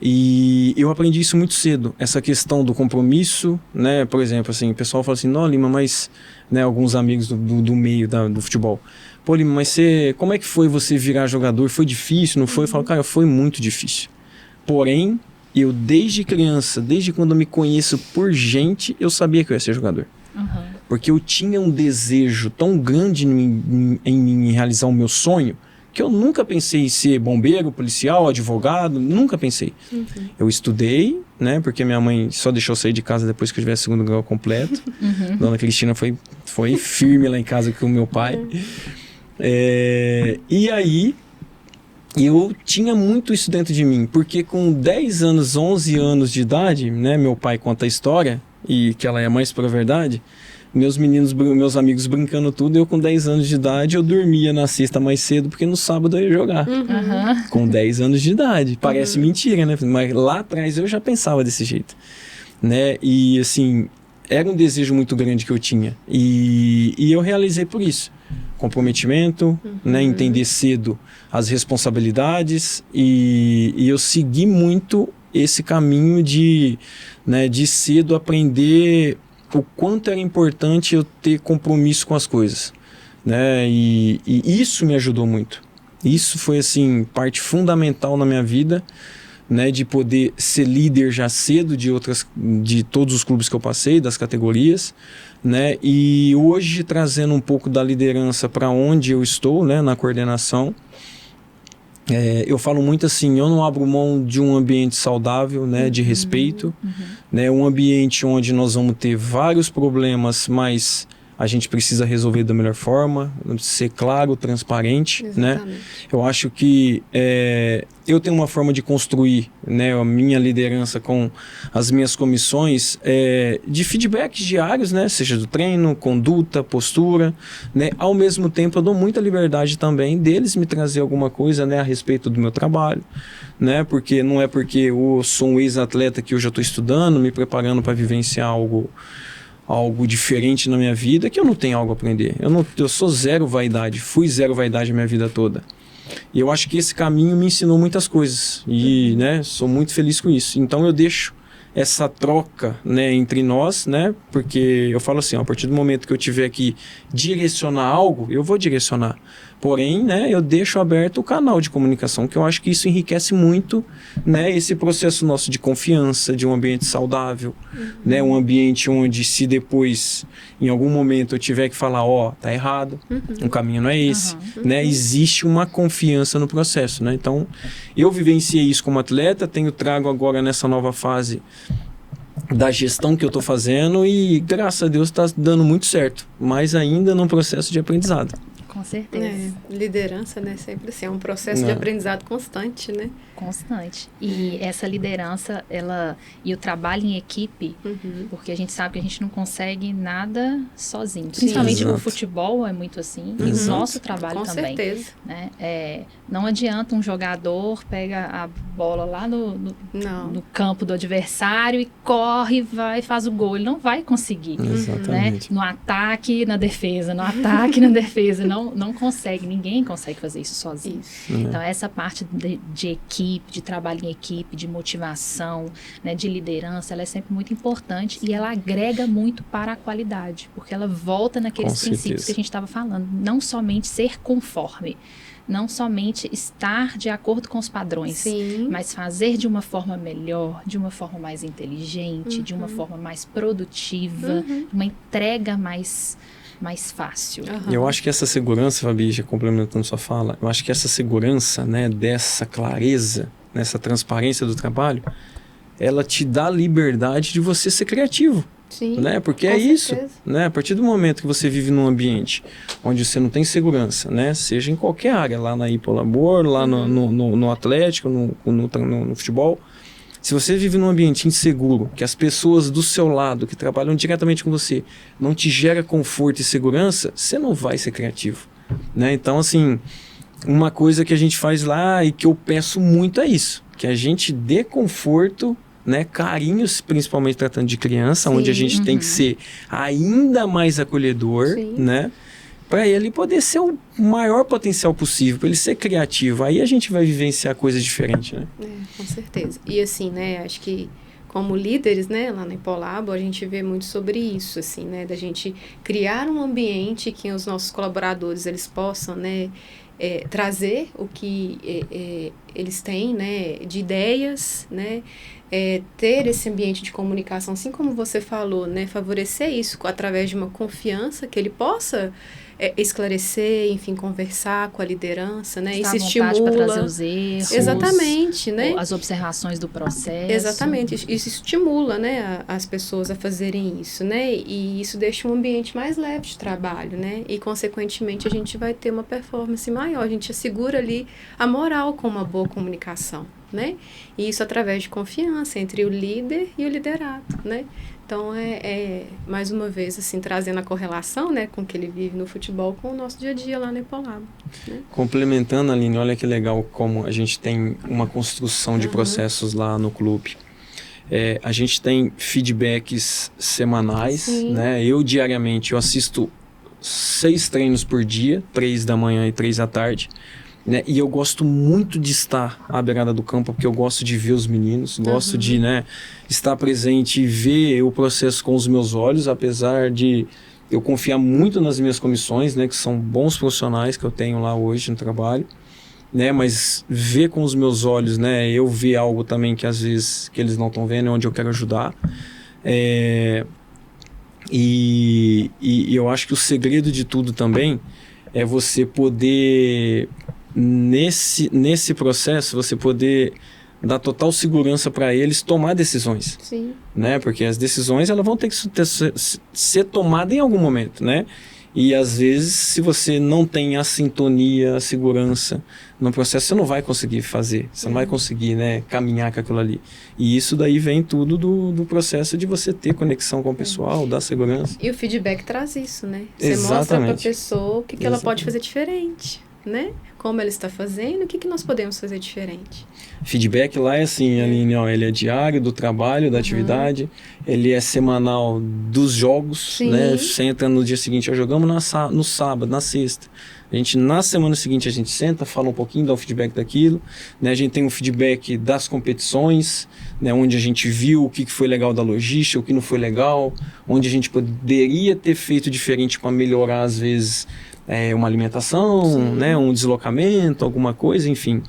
E eu aprendi isso muito cedo, essa questão do compromisso, né? Por exemplo, assim, o pessoal fala assim, não, Lima, mas, né, alguns amigos do meio do futebol, pô, Lima, mas como é que foi você virar jogador? Foi difícil, não foi? Eu falo, cara, foi muito difícil. Porém, eu desde criança, desde quando eu me conheço por gente, eu sabia que eu ia ser jogador. porque eu tinha um desejo tão grande em realizar o meu sonho, que eu nunca pensei em ser bombeiro, policial, advogado, nunca pensei. Eu estudei, né, porque minha mãe só deixou eu sair de casa depois que eu tivesse 2º grau completo. Dona Cristina foi firme lá em casa com o meu pai. E aí, eu tinha muito isso dentro de mim, porque com 10 anos, 11 anos de idade, né, meu pai conta a história, e que ela é a mais pura verdade, meus amigos brincando tudo, eu com 10 anos de idade, eu dormia na sexta mais cedo, porque no sábado eu ia jogar. Com 10 anos de idade. Parece mentira, né? Mas lá atrás eu já pensava desse jeito, né? E assim, era um desejo muito grande que eu tinha. E eu realizei por isso. Comprometimento, né? Entender cedo as responsabilidades, e eu segui muito esse caminho de cedo aprender o quanto era importante eu ter compromisso com as coisas, né? E isso me ajudou muito. Isso foi, assim, parte fundamental na minha vida, né? De poder ser líder já cedo de todos os clubes que eu passei, das categorias, né? E hoje, trazendo um pouco da liderança para onde eu estou, né? Na coordenação, eu falo muito assim, eu não abro mão de um ambiente saudável, né, de respeito, né, um ambiente onde nós vamos ter vários problemas, mas a gente precisa resolver da melhor forma, ser claro, transparente, né? Eu acho que eu tenho uma forma de construir, né, a minha liderança com as minhas comissões de feedbacks diários, né, seja do treino, conduta, postura, né? Ao mesmo tempo eu dou muita liberdade também deles me trazer alguma coisa, né, a respeito do meu trabalho, né? Porque não é porque eu sou um ex-atleta que eu já estou estudando, me preparando para vivenciar algo diferente na minha vida, que eu não tenho algo a aprender. Eu sou zero vaidade, fui zero vaidade a minha vida toda. E eu acho que esse caminho me ensinou muitas coisas. E, né, sou muito feliz com isso. Então eu deixo essa troca, né, entre nós, né, porque eu falo assim, ó, a partir do momento que eu tiver que direcionar algo, eu vou direcionar. Porém, né, eu deixo aberto o canal de comunicação, que eu acho que isso enriquece muito, né, esse processo nosso de confiança, de um ambiente saudável, né, um ambiente onde, se depois, em algum momento, eu tiver que falar, ó, tá errado, o caminho não é esse, né, existe uma confiança no processo, né. Então, eu vivenciei isso como atleta, trago agora nessa nova fase da gestão que eu estou fazendo, e graças a Deus está dando muito certo, mas ainda num processo de aprendizado. Com certeza. Liderança, né? Sempre assim, é um processo de aprendizado constante, né? Constante. E essa liderança, e o trabalho em equipe, porque a gente sabe que a gente não consegue nada sozinho. Principalmente o futebol é muito assim, e o nosso trabalho também. Com certeza. Né? Não adianta um jogador pega a bola lá no campo do adversário e corre, vai e faz o gol. Ele não vai conseguir. Né? No ataque, na defesa. No ataque, na defesa. Não consegue. Ninguém consegue fazer isso sozinho. Então, essa parte de equipe, de trabalho em equipe, de motivação, né, de liderança, ela é sempre muito importante, e ela agrega muito para a qualidade, porque ela volta naqueles princípios que a gente estava falando. Não somente ser conforme, não somente estar de acordo com os padrões, mas fazer de uma forma melhor, de uma forma mais inteligente, de uma forma mais produtiva, uma entrega mais fácil. Eu acho que essa segurança, Fabi, já complementando sua fala, eu acho que essa segurança, né, dessa clareza, nessa transparência do trabalho, ela te dá a liberdade de você ser criativo. Né? Porque é isso, né? A partir do momento que você vive num ambiente onde você não tem segurança, né? Seja em qualquer área, lá na Hipolabor, lá no Atlético, no futebol, se você vive num ambiente inseguro, que as pessoas do seu lado, que trabalham diretamente com você, não te gera conforto e segurança, você não vai ser criativo, né? Então, assim, uma coisa que a gente faz lá e que eu peço muito é isso, que a gente dê conforto, né, carinhos, principalmente tratando de criança, onde a gente tem que ser ainda mais acolhedor, né? Para ele poder ser o maior potencial possível, para ele ser criativo. Aí a gente vai vivenciar coisas diferentes, né? Com certeza. E assim, né, acho que como líderes, né, lá na Impolabo, a gente vê muito sobre isso, assim, né, da gente criar um ambiente que os nossos colaboradores, eles possam, né, trazer o que eles têm, né, de ideias, né, ter esse ambiente de comunicação, assim como você falou, né, favorecer isso através de uma confiança que ele possa esclarecer, enfim, conversar com a liderança, né? Isso estimula para trazer os erros. Exatamente, né? As observações do processo. Exatamente. Isso estimula, né, as pessoas a fazerem isso, né? E isso deixa um ambiente mais leve de trabalho, né? E, consequentemente, a gente vai ter uma performance maior. A gente assegura ali a moral com uma boa comunicação, né? E isso através de confiança entre o líder e o liderado, né? Então, mais uma vez, assim, trazendo a correlação, né, com o que ele vive no futebol com o nosso dia a dia lá no Impolabo, né? Complementando, Aline, olha que legal como a gente tem uma construção de processos lá no clube. A gente tem feedbacks semanais, né? Eu, diariamente, eu assisto 6 treinos por dia, 3 da manhã e 3 da tarde. Né? E eu gosto muito de estar à beirada do campo, porque eu gosto de ver os meninos, gosto de, né, estar presente e ver o processo com os meus olhos, apesar de eu confiar muito nas minhas comissões, né, que são bons profissionais que eu tenho lá hoje no trabalho, né, mas ver com os meus olhos, né, eu ver algo também que às vezes que eles não estão vendo, é onde eu quero ajudar. E eu acho que o segredo de tudo também é você poder, nesse processo, você poder dar total segurança para eles tomar decisões. Sim. Né? Porque as decisões elas vão ter que ser tomadas em algum momento, né? E às vezes, se você não tem a sintonia, a segurança no processo, você não vai conseguir fazer, você não vai conseguir, né, caminhar com aquilo ali. E isso daí vem tudo do processo de você ter conexão com o pessoal, dar segurança. E o feedback traz isso, né? Você Exatamente. mostra para a pessoa o que ela pode fazer diferente, né? Como ela está fazendo, o que nós podemos fazer diferente. Feedback lá é assim, Aline, ó, ele é diário do trabalho, da atividade, ele é semanal dos jogos, né? Você entra no dia seguinte, jogamos no sábado, na sexta. A gente, na semana seguinte, a gente senta, fala um pouquinho, dá o feedback daquilo, né? A gente tem um feedback das competições, né? Onde a gente viu o que foi legal da logística, o que não foi legal, onde a gente poderia ter feito diferente para melhorar, às vezes, uma alimentação, né? Um deslocamento, alguma coisa, enfim.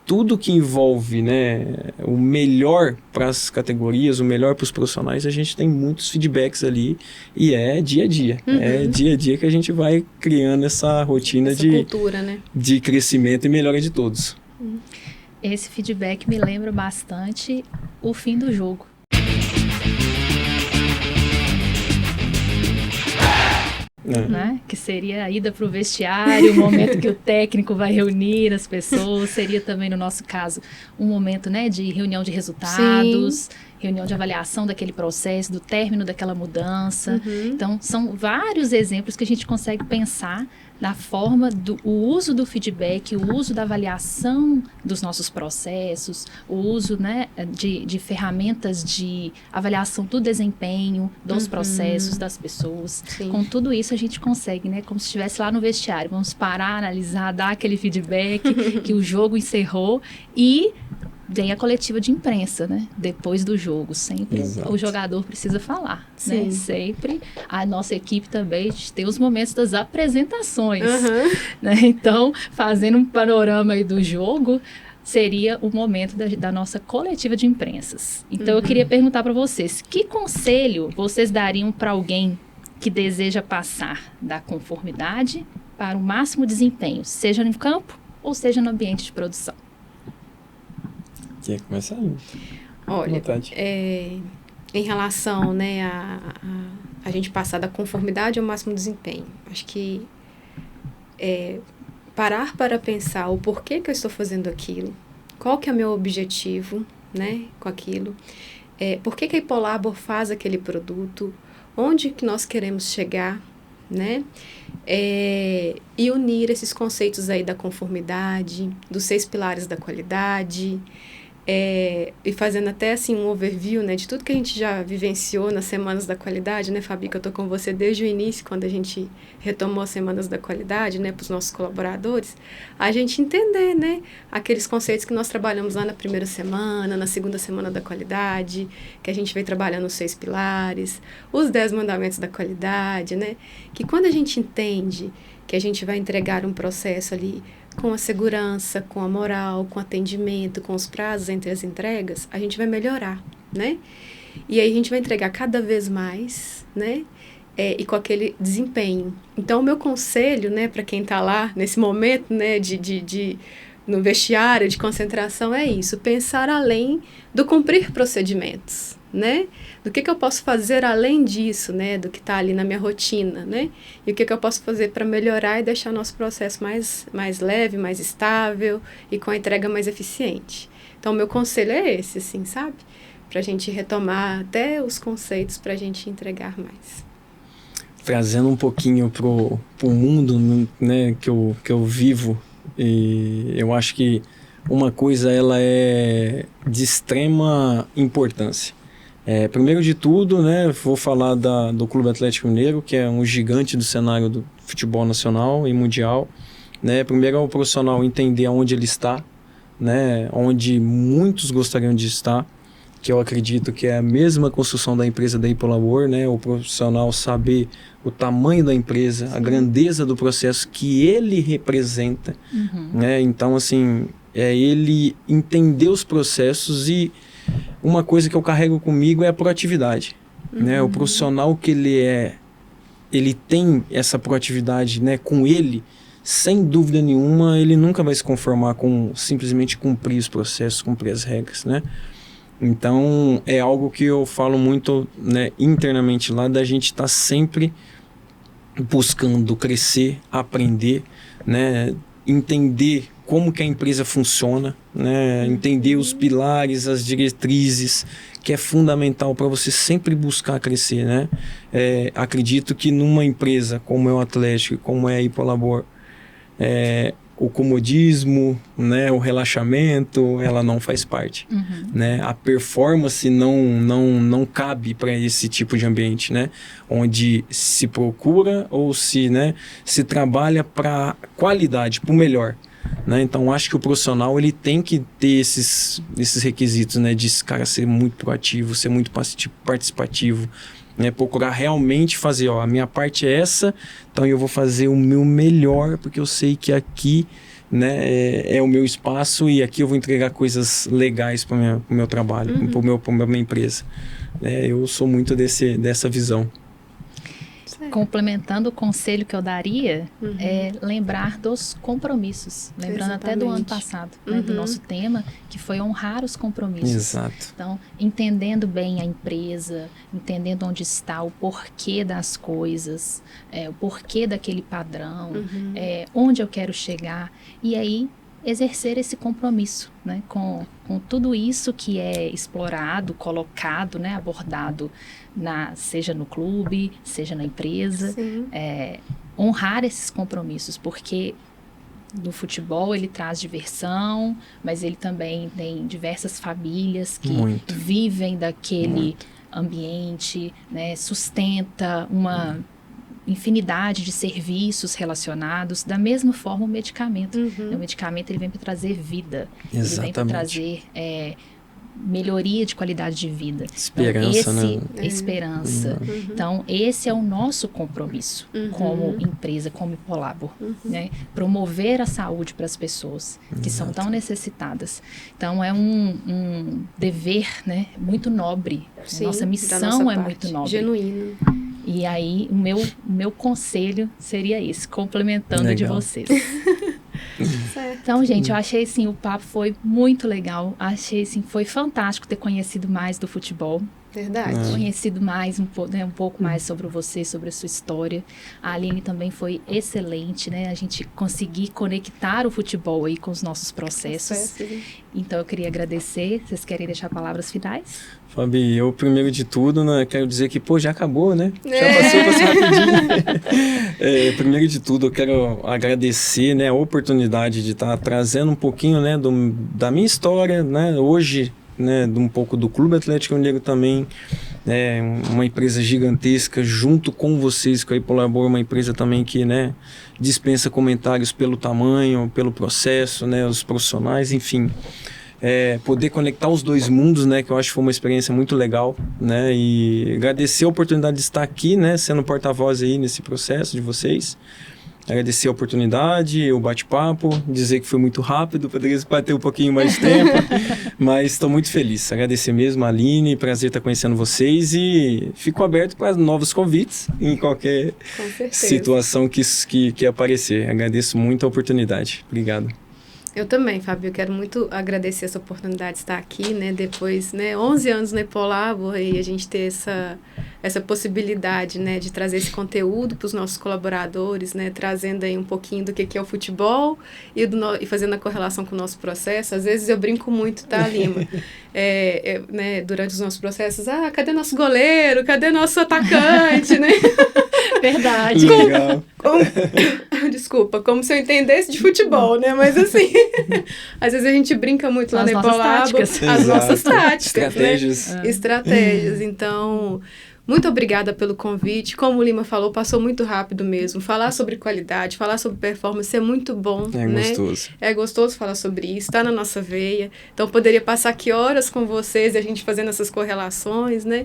Tudo que envolve, né, o melhor para as categorias, o melhor para os profissionais, a gente tem muitos feedbacks ali e é dia a dia. É dia a dia que a gente vai criando essa rotina cultura, né? de crescimento e melhora de todos. Esse feedback me lembra bastante o fim do jogo. Né? Que seria a ida para o vestiário, o momento que o técnico vai reunir as pessoas, seria também, no nosso caso, um momento, né, de reunião de resultados, reunião de avaliação daquele processo, do término daquela mudança. Então, são vários exemplos que a gente consegue pensar da forma o uso do feedback, o uso da avaliação dos nossos processos, o uso, né, de ferramentas de avaliação do desempenho, dos processos, das pessoas. Com tudo isso a gente consegue, né, como se estivesse lá no vestiário, vamos parar, analisar, dar aquele feedback que o jogo encerrou e vem a coletiva de imprensa, né? Depois do jogo, sempre o jogador precisa falar, né? Sempre a nossa equipe também tem os momentos das apresentações, né? Então, fazendo um panorama aí do jogo, seria o momento da nossa coletiva de imprensas. Então, eu queria perguntar para vocês, que conselho vocês dariam para alguém que deseja passar da conformidade para o máximo desempenho, seja no campo ou seja no ambiente de produção? Quer começar? Olha, em relação, né, a gente passar da conformidade ao máximo desempenho, acho que parar para pensar o porquê que eu estou fazendo aquilo, qual que é o meu objetivo, né, com aquilo, por que a Impolabo faz aquele produto, onde que nós queremos chegar, né, e unir esses conceitos aí da conformidade, dos 6 pilares da qualidade, E fazendo até assim um overview, né, de tudo que a gente já vivenciou nas Semanas da Qualidade, né, Fabi, que eu tô com você desde o início, quando a gente retomou as Semanas da Qualidade, né, para os nossos colaboradores, a gente entender, né, aqueles conceitos que nós trabalhamos lá na primeira semana, na segunda semana da qualidade, que a gente veio trabalhando os 6 pilares, os 10 mandamentos da qualidade, né, que quando a gente entende que a gente vai entregar um processo ali com a segurança, com a moral, com o atendimento, com os prazos entre as entregas, a gente vai melhorar, né? E aí a gente vai entregar cada vez mais, né? E com aquele desempenho. Então, o meu conselho, né, para quem está lá nesse momento, né, no vestiário, de concentração, é isso: pensar além do cumprir procedimentos, né? Do que eu posso fazer além disso, né? Do que está ali na minha rotina, né? E o que eu posso fazer para melhorar e deixar nosso processo mais leve, mais estável e com a entrega mais eficiente. Então, o meu conselho é esse, assim, sabe? Para a gente retomar até os conceitos para a gente entregar mais. Trazendo um pouquinho pro mundo, né, que eu vivo, e eu acho que uma coisa ela é de extrema importância. Primeiro de tudo, né, vou falar do Clube Atlético Mineiro, que é um gigante do cenário do futebol nacional e mundial, né? Primeiro é o profissional entender onde ele está, né, onde muitos gostariam de estar, que eu acredito que é a mesma construção da empresa da Hipolabor, né? O profissional saber o tamanho da empresa, a grandeza do processo que ele representa, né? Então, assim, ele entender os processos. E uma coisa que eu carrego comigo é a proatividade, né? O profissional que ele tem essa proatividade, né, com ele, sem dúvida nenhuma, ele nunca vai se conformar com simplesmente cumprir os processos, cumprir as regras, né? Então, é algo que eu falo muito, né, internamente lá, da gente estar sempre buscando crescer, aprender, né, entender como que a empresa funciona, né, entender os pilares, as diretrizes, que é fundamental para você sempre buscar crescer, né? Acredito que numa empresa como é o Atlético, como é a Hipolabor, o comodismo, né, o relaxamento, ela não faz parte, né? A performance não cabe para esse tipo de ambiente, né? Onde se procura ou se trabalha para qualidade, para o melhor, né? Então, acho que o profissional ele tem que ter esses requisitos, né? De esse cara ser muito proativo, ser muito participativo, né? Procurar realmente fazer, a minha parte é essa, então eu vou fazer o meu melhor, porque eu sei que aqui, né, é o meu espaço e aqui eu vou entregar coisas legais para o meu trabalho, para a minha empresa. Eu sou muito dessa visão. Complementando o conselho que eu daria, é lembrar dos compromissos. Lembrando até do ano passado, né, do nosso tema, que foi honrar os compromissos. Exato. Então, entendendo bem a empresa, entendendo onde está, o porquê das coisas, o porquê daquele padrão, onde eu quero chegar. E aí, exercer esse compromisso, né, com tudo isso que é explorado, colocado, né, abordado, seja no clube, seja na empresa, honrar esses compromissos, porque no futebol ele traz diversão, mas ele também tem diversas famílias que vivem daquele ambiente, né, sustenta uma infinidade de serviços relacionados. Da mesma forma, o medicamento. O medicamento ele vem para trazer vida. Exatamente. Ele vem para trazer melhoria de qualidade de vida. Esperança, então, né? Esperança. Então, esse é o nosso compromisso como empresa, como Hipolabor, né? Promover a saúde para as pessoas que são tão necessitadas. Então, é um dever, né, muito nobre. Sim, nossa missão é muito nobre. Genuíno. E aí, o meu conselho seria esse, complementando o de vocês. Então, gente, eu achei, assim, o papo foi muito legal. Achei, assim, foi fantástico ter conhecido mais do futebol. Verdade. Conhecido mais, um pouco mais sobre você, sobre a sua história. A Aline também foi excelente, né? A gente conseguir conectar o futebol aí com os nossos processos. Então, eu queria agradecer. Vocês querem deixar palavras finais? Fabi, eu primeiro de tudo, né, quero dizer que, já acabou, né? Já passou rapidinho. Primeiro de tudo, eu quero agradecer, né, a oportunidade de estar trazendo um pouquinho, né, da minha história, né, hoje, né, um pouco do Clube Atlético Negro também, uma empresa gigantesca, junto com vocês, que a Ipolabor é uma empresa também que, né, dispensa comentários pelo tamanho, pelo processo, né, os profissionais, enfim. Poder conectar os dois mundos, né, que eu acho que foi uma experiência muito legal, né, e agradecer a oportunidade de estar aqui, né, sendo porta-voz aí nesse processo de vocês. Agradecer a oportunidade, o bate-papo, dizer que foi muito rápido, poderia bater um pouquinho mais de tempo, mas estou muito feliz. Agradecer mesmo a Aline, prazer estar conhecendo vocês e fico aberto para novos convites em qualquer situação que aparecer. Agradeço muito a oportunidade. Obrigado. Eu também, Fábio, eu quero muito agradecer essa oportunidade de estar aqui, né, depois, 11 anos na Ipolabor e a gente ter essa possibilidade, né, de trazer esse conteúdo para os nossos colaboradores, né, trazendo aí um pouquinho do que é o futebol e fazendo a correlação com o nosso processo. Às vezes eu brinco muito, tá, Lima? Né, durante os nossos processos, cadê nosso goleiro? Cadê nosso atacante, né? Verdade. Legal. Desculpa, como se eu entendesse de futebol, né? Mas assim, às vezes a gente brinca muito lá na Ipolabor. As nossas táticas, estratégias. Né? Estratégias. Então, muito obrigada pelo convite. Como o Lima falou, passou muito rápido mesmo. Falar sobre qualidade, falar sobre performance é muito bom, né? Gostoso. É gostoso falar sobre isso, está na nossa veia. Então, poderia passar aqui horas com vocês e a gente fazendo essas correlações, né?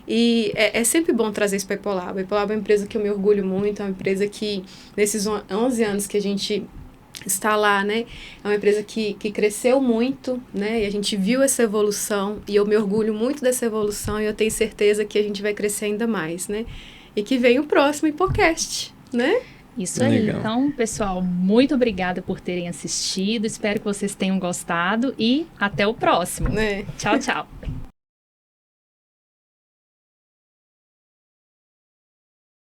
E é sempre bom trazer isso para a Ipolabor. A Ipolabor é uma empresa que eu me orgulho muito, é uma empresa que, nesses 11 anos que a gente está lá, né, é uma empresa que cresceu muito, né, e a gente viu essa evolução, e eu me orgulho muito dessa evolução, e eu tenho certeza que a gente vai crescer ainda mais, né, e que vem o próximo Hipocast, né? Isso aí. Legal. Então, pessoal, muito obrigada por terem assistido, espero que vocês tenham gostado e até o próximo. É. Tchau, tchau.